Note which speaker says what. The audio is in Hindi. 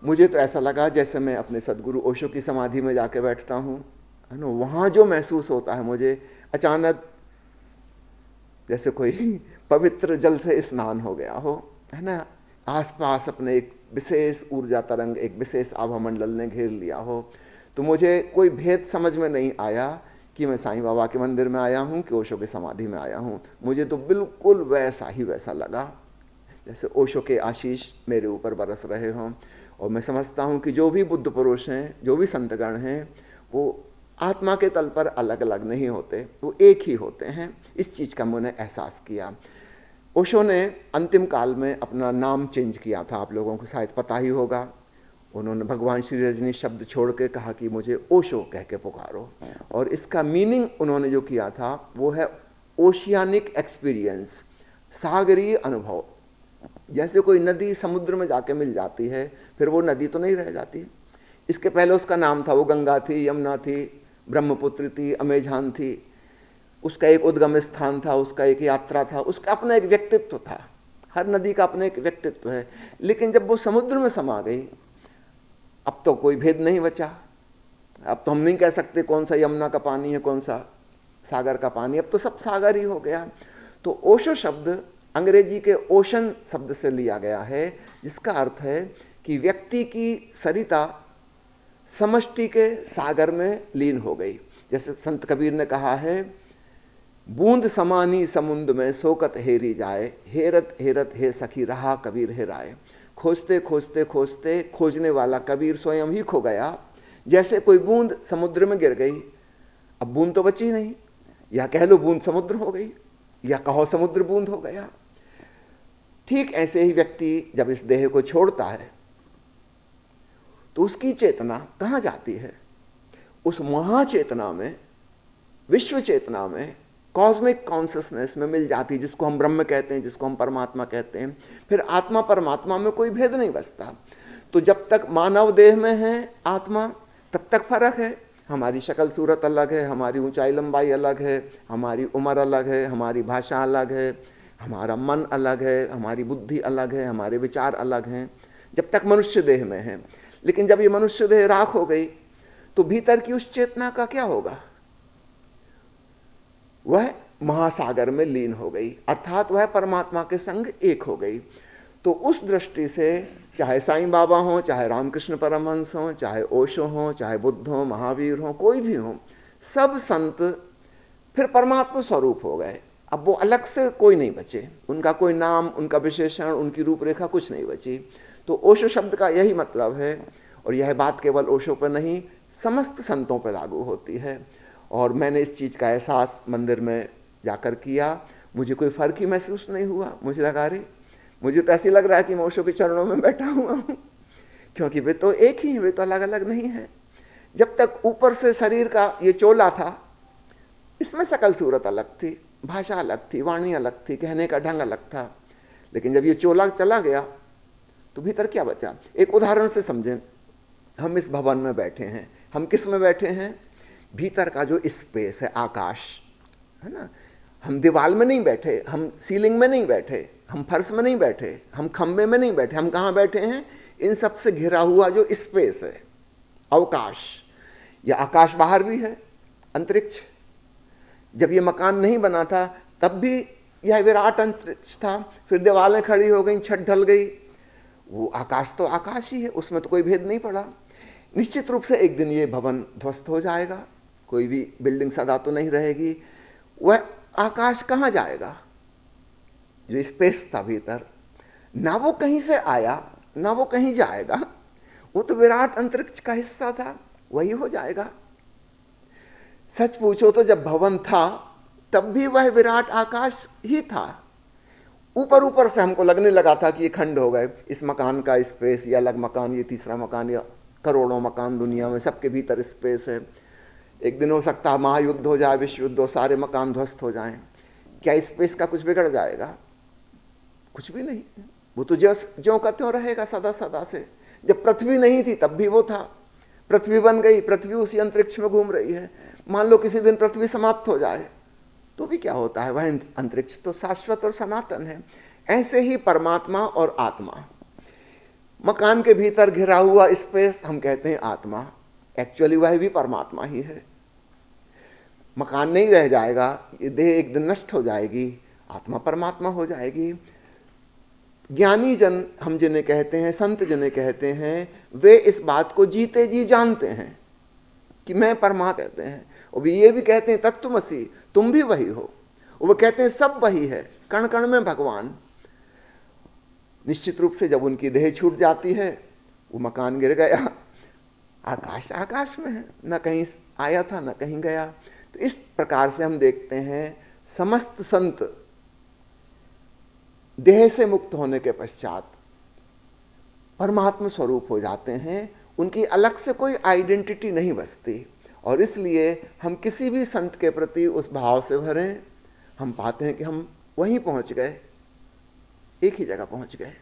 Speaker 1: मुझे तो ऐसा लगा जैसे मैं अपने सदगुरु ओशो की समाधि में जाके बैठता हूँ, है ना, वहाँ जो महसूस होता है मुझे, अचानक जैसे कोई पवित्र जल से स्नान हो गया हो, है ना, आसपास अपने एक विशेष ऊर्जा तरंग, एक विशेष आभा मंडल ने घेर लिया हो। तो मुझे कोई भेद समझ में नहीं आया कि मैं साईं बाबा के मंदिर में आया हूँ कि ओशो की समाधि में आया हूँ। मुझे तो बिल्कुल वैसा ही वैसा लगा जैसे ओशो के आशीष मेरे ऊपर बरस रहे हों। और मैं समझता हूँ कि जो भी बुद्ध पुरुष हैं, जो भी संतगण हैं, वो आत्मा के तल पर अलग अलग नहीं होते, वो एक ही होते हैं। इस चीज़ का मैंने एहसास किया। ओशो ने अंतिम काल में अपना नाम चेंज किया था, आप लोगों को शायद पता ही होगा। उन्होंने भगवान श्री रजनी शब्द छोड़ के कहा कि मुझे ओशो कह के पुकारो, और इसका मीनिंग उन्होंने जो किया था वो है ओशियानिक एक्सपीरियंस, सागरीय अनुभव। जैसे कोई नदी समुद्र में जाके मिल जाती है, फिर वो नदी तो नहीं रह जाती। इसके पहले उसका नाम था, वो गंगा थी, यमुना थी, ब्रह्मपुत्र थी, अमेझान थी। उसका एक उद्गम स्थान था, उसका एक यात्रा था, उसका अपना एक व्यक्तित्व था। हर नदी का अपना एक व्यक्तित्व है। लेकिन जब वो समुद्र में समा गई, अब तो कोई भेद नहीं बचा। अब तो हम नहीं कह सकते कौन सा यमुना का पानी है, कौन सा सागर का पानी, अब तो सब सागर ही हो गया। तो ओशो शब्द अंग्रेजी के ओशन शब्द से लिया गया है, जिसका अर्थ है कि व्यक्ति की सरिता समष्टि के सागर में लीन हो गई। जैसे संत कबीर ने कहा है, बूंद समानी समुद्र में सोकत हेरी जाए, हेरत हेरत हे सखी रहा कबीर हेराए। खोजते खोजते खोजते खोजने वाला कबीर स्वयं ही खो गया। जैसे कोई बूंद समुद्र में गिर गई, अब बूंद तो बची नहीं, या कह लो बूंद समुद्र हो गई, या कहो समुद्र बूंद हो गया। ठीक ऐसे ही व्यक्ति जब इस देह को छोड़ता है तो उसकी चेतना कहाँ जाती है? उस महाचेतना में, विश्व चेतना में, कॉस्मिक कॉन्शियसनेस में मिल जाती, जिसको हम ब्रह्म कहते हैं, जिसको हम परमात्मा कहते हैं। फिर आत्मा परमात्मा में कोई भेद नहीं बचता। तो जब तक मानव देह में है आत्मा, तब तक फर्क है। हमारी शक्ल सूरत अलग है, हमारी ऊंचाई लंबाई अलग है, हमारी उम्र अलग है, हमारी भाषा अलग है, हमारा मन अलग है, हमारी बुद्धि अलग है, हमारे विचार अलग हैं, जब तक मनुष्य देह में है। लेकिन जब ये मनुष्य देह राख हो गई तो भीतर की उस चेतना का क्या होगा? वह महासागर में लीन हो गई, अर्थात वह परमात्मा के संग एक हो गई। तो उस दृष्टि से चाहे साईं बाबा हों, चाहे रामकृष्ण परमहंस हों, चाहे ओशो हों, चाहे बुद्ध हों, महावीर हों, कोई भी हों, सब संत फिर परमात्मा स्वरूप हो गए। अब वो अलग से कोई नहीं बचे, उनका कोई नाम, उनका विशेषण, उनकी रूपरेखा कुछ नहीं बची। तो ओशो शब्द का यही मतलब है, और यह बात केवल ओशो पर नहीं, समस्त संतों पर लागू होती है। और मैंने इस चीज़ का एहसास मंदिर में जाकर किया। मुझे कोई फ़र्क ही महसूस नहीं हुआ। मुझे लगा रे, मुझे तो ऐसे लग रहा है कि मैं ओशो के चरणों में बैठा हुआ हूँ, क्योंकि वे तो एक ही हैं, वे तो अलग अलग नहीं हैं। जब तक ऊपर से शरीर का ये चोला था, इसमें शकल सूरत अलग थी, भाषा अलग थी, वाणी अलग थी, कहने का ढंग अलग था। लेकिन जब ये चोला चला गया तो भीतर क्या बचा? एक उदाहरण से समझें, हम इस भवन में बैठे हैं, हम किस में बैठे हैं? भीतर का जो स्पेस है, आकाश है ना। हम दीवार में नहीं बैठे, हम सीलिंग में नहीं बैठे, हम फर्श में नहीं बैठे, हम खंबे में नहीं बैठे, हम कहाँ बैठे हैं? इन सब से घिरा हुआ जो स्पेस है, अवकाश। या आकाश बाहर भी है, अंतरिक्ष। जब ये मकान नहीं बना था तब भी यह विराट अंतरिक्ष था, फिर दीवारें खड़ी हो गई, छत ढल गई, वो आकाश तो आकाश ही है, उसमें तो कोई भेद नहीं पड़ा। निश्चित रूप से एक दिन ये भवन ध्वस्त हो जाएगा, कोई भी बिल्डिंग सदा तो नहीं रहेगी। वह आकाश कहाँ जाएगा? जो स्पेस था भीतर, ना वो कहीं से आया ना वो कहीं जाएगा, वो तो विराट अंतरिक्ष का हिस्सा था, वही हो जाएगा। सच पूछो तो जब भवन था तब भी वह विराट आकाश ही था। ऊपर ऊपर से हमको लगने लगा था कि ये खंड हो गए, इस मकान का स्पेस, ये अलग मकान, ये तीसरा मकान, या करोड़ों मकान दुनिया में, सबके भीतर स्पेस है। एक दिन हो सकता है महायुद्ध हो जाए, विश्व युद्ध हो, सारे मकान ध्वस्त हो जाएं, क्या स्पेस का कुछ बिगड़ जाएगा? कुछ भी नहीं, वो तो ज्यों का त्यों रहेगा सदा सदा से। जब पृथ्वी नहीं थी तब भी वो था, पृथ्वी बन गई, पृथ्वी उसी अंतरिक्ष में घूम रही है। मान लो किसी दिन पृथ्वी समाप्त हो जाए तो भी क्या होता है, वह अंतरिक्ष तो शाश्वत और सनातन है। ऐसे ही परमात्मा और आत्मा, मकान के भीतर घिरा हुआ स्पेस हम कहते हैं आत्मा, एक्चुअली वह भी परमात्मा ही है। मकान नहीं रह जाएगा, ये देह एक दिन नष्ट हो जाएगी, आत्मा परमात्मा हो जाएगी। ज्ञानी जन हम जिन्हें कहते हैं, संत जिन्हें कहते हैं, वे इस बात को जीते जी जानते हैं कि मैं परमात्मा कहते हैं। और वे ये भी कहते हैं तत्वमसि, तुम भी वही हो। वो कहते हैं सब वही है, कण कण में भगवान। निश्चित रूप से जब उनकी देह छूट जाती है, वो मकान गिर गया, आकाश आकाश में है, न कहीं आया था न कहीं गया। तो इस प्रकार से हम देखते हैं समस्त संत देह से मुक्त होने के पश्चात परमात्मा स्वरूप हो जाते हैं, उनकी अलग से कोई आइडेंटिटी नहीं बचती। और इसलिए हम किसी भी संत के प्रति उस भाव से भरें, हम पाते हैं कि हम वहीं पहुंच गए, एक ही जगह पहुंच गए।